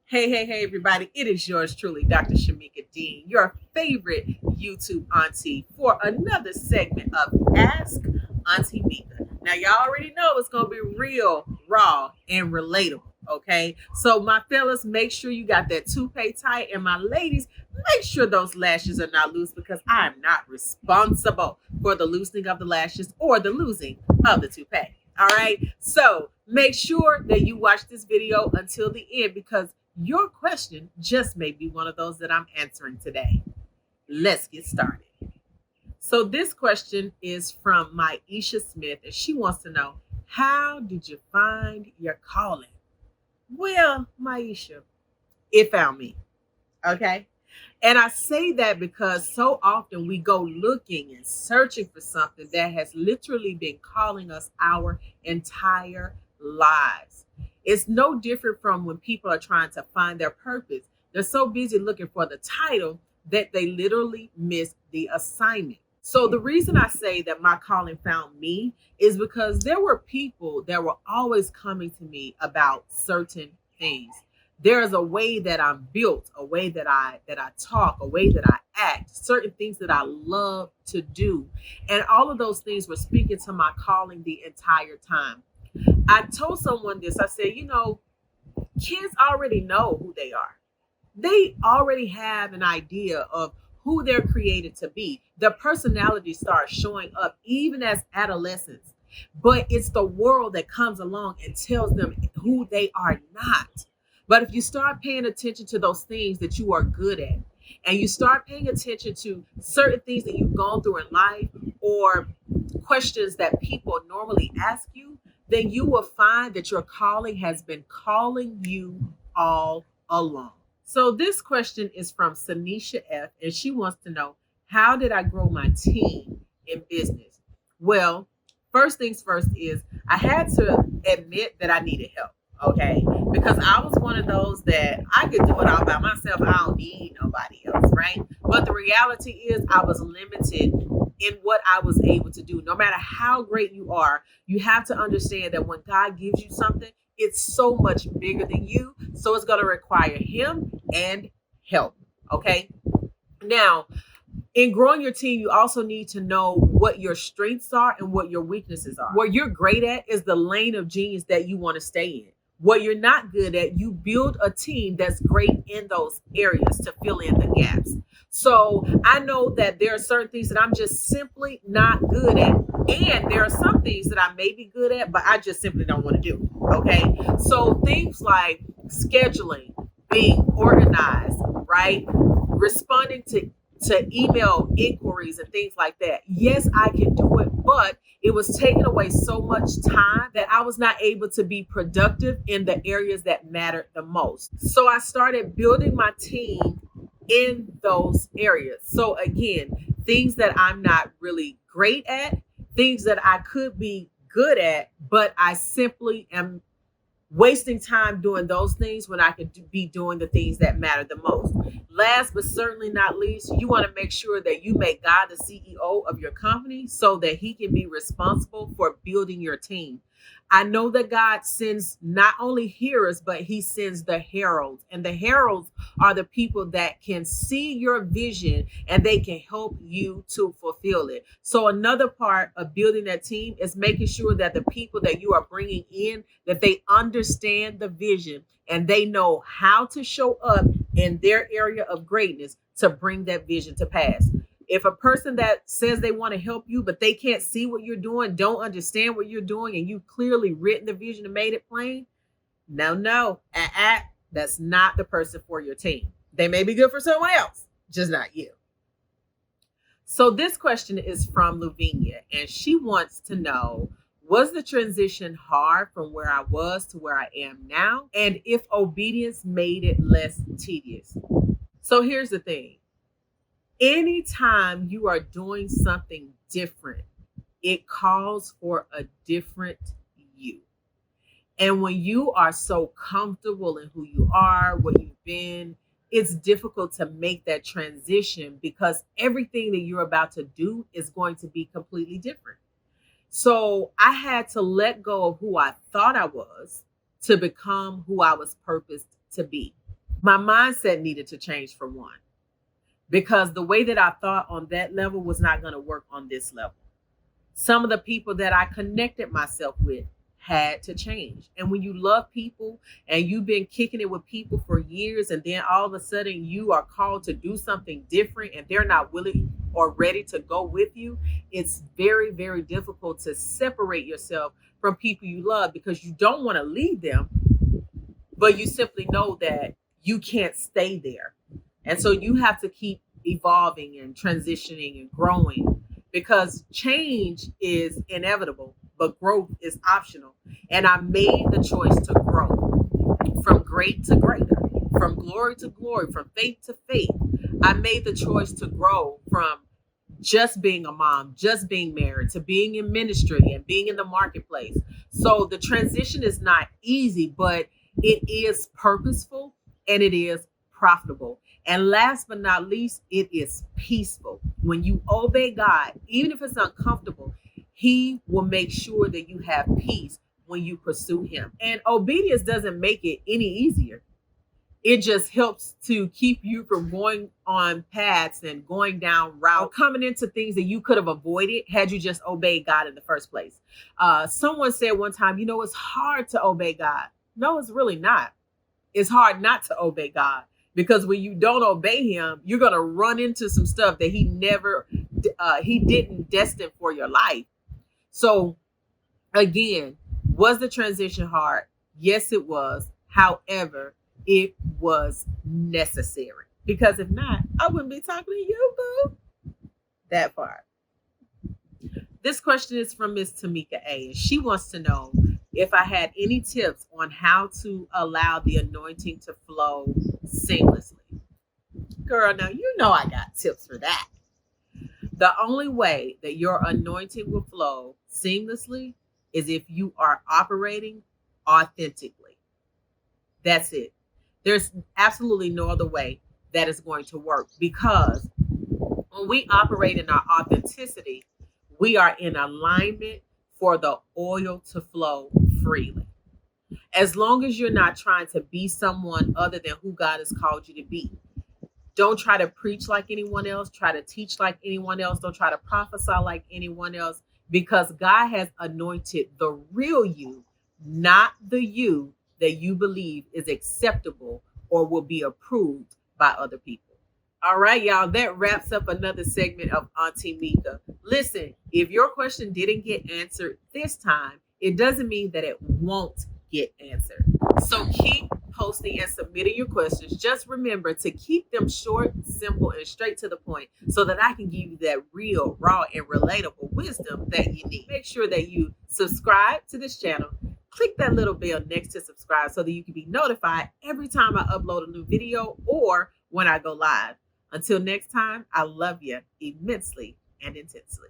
Hey, everybody. It is yours truly, Dr. Shamieka Dean, your favorite YouTube auntie for another segment of Ask Auntie Mieka. Now, y'all already know it's going to be real, raw, and relatable, okay? So, my fellas, make sure you got that toupee tight. And my ladies, make sure those lashes are not loose because I am not responsible for the loosening of the lashes or the losing of the toupee. All right. So make sure that you watch this video until the end because your question just may be one of those that I'm answering today. Let's get started. So this question is from Maisha Smith, and she wants to know, how did you find your calling? Well, Maisha, it found me. Okay. And I say that because so often we go looking and searching for something that has literally been calling us our entire lives. It's no different from when people are trying to find their purpose. They're so busy looking for the title that they literally miss the assignment. So the reason I say that my calling found me is because there were people that were always coming to me about certain things. There is a way that I'm built, a way that I talk, a way that I act, certain things that I love to do. And all of those things were speaking to my calling the entire time. I told someone this. I said, kids already know who they are. They already have an idea of who they're created to be. Their personality starts showing up even as adolescents. But it's the world that comes along and tells them who they are not. But if you start paying attention to those things that you are good at, and you start paying attention to certain things that you've gone through in life or questions that people normally ask you, then you will find that your calling has been calling you all along. So this question is from Sanisha F, and she wants to know, how did I grow my team in business? Well, first things first is I had to admit that I needed help. Okay, because I was one of those that I could do it all by myself. I don't need nobody else, right? But the reality is I was limited in what I was able to do. No matter how great you are, you have to understand that when God gives you something, it's so much bigger than you. So it's going to require Him and help. Okay. Now, in growing your team, you also need to know what your strengths are and what your weaknesses are. What you're great at is the lane of genius that you want to stay in. What you're not good at, you build a team that's great in those areas to fill in the gaps. So I know that there are certain things that I'm just simply not good at. And there are some things that I may be good at, but I just simply don't want to do. Okay. So things like scheduling, being organized, right? Responding to email inquiries and things like that. Yes, I can do it, but it was taking away so much time that I was not able to be productive in the areas that mattered the most. So I started building my team in those areas. So again, things that I'm not really great at, things that I could be good at, but I simply am wasting time doing those things when I could be doing the things that matter the most. Last but certainly not least, you want to make sure that you make God the CEO of your company so that He can be responsible for building your team. I know that God sends not only hearers, but He sends the heralds. And the heralds are the people that can see your vision and they can help you to fulfill it. So another part of building that team is making sure that the people that you are bringing in, that they understand the vision and they know how to show up in their area of greatness to bring that vision to pass. If a person that says they want to help you, but they can't see what you're doing, don't understand what you're doing, and you've clearly written the vision and made it plain, no, that's not the person for your team. They may be good for someone else, just not you. So this question is from Lavinia, and she wants to know, was the transition hard from where I was to where I am now? And if obedience made it less tedious? So here's the thing. Anytime you are doing something different, it calls for a different you. And when you are so comfortable in who you are, what you've been, it's difficult to make that transition because everything that you're about to do is going to be completely different. So I had to let go of who I thought I was to become who I was purposed to be. My mindset needed to change for one, because the way that I thought on that level was not going to work on this level. Some of the people that I connected myself with had to change. And when you love people and you've been kicking it with people for years, and then all of a sudden you are called to do something different and they're not willing or ready to go with you, it's very, very difficult to separate yourself from people you love, because you don't want to leave them, but you simply know that you can't stay there. And so you have to keep evolving and transitioning and growing, because change is inevitable, but growth is optional. And I made the choice to grow from great to greater, from glory to glory, from faith to faith. I made the choice to grow from just being a mom, just being married, to being in ministry and being in the marketplace. So the transition is not easy, but it is purposeful and it is profitable. And last but not least, it is peaceful. When you obey God, even if it's uncomfortable, He will make sure that you have peace when you pursue Him. And obedience doesn't make it any easier. It just helps to keep you from going on paths and going down routes, coming into things that you could have avoided had you just obeyed God in the first place. Someone said one time, it's hard to obey God. No, it's really not. It's hard not to obey God, because when you don't obey Him, you're going to run into some stuff that He didn't destine for your life. So again, was the transition hard? Yes, it was. However, it was necessary, because if not, I wouldn't be talking to you, boo. That part. This question is from Miss Shamieka A, and she wants to know if I had any tips on how to allow the anointing to flow seamlessly. Girl, now you know I got tips for that. The only way that your anointing will flow seamlessly is if you are operating authentically. That's it. There's absolutely no other way that is going to work, because when we operate in our authenticity, we are in alignment for the oil to flow freely. As long as you're not trying to be someone other than who God has called you to be. Don't try to preach like anyone else, try to teach like anyone else, don't try to prophesy like anyone else, because God has anointed the real you, not the you that you believe is acceptable or will be approved by other people. All right, y'all, that wraps up another segment of Auntie Mieka. Listen, if your question didn't get answered this time, it doesn't mean that it won't get answered. So keep posting and submitting your questions. Just remember to keep them short, simple, and straight to the point, so that I can give you that real, raw, and relatable wisdom that you need. Make sure that you subscribe to this channel. Click that little bell next to subscribe so that you can be notified every time I upload a new video or when I go live. Until next time, I love you immensely and intensely.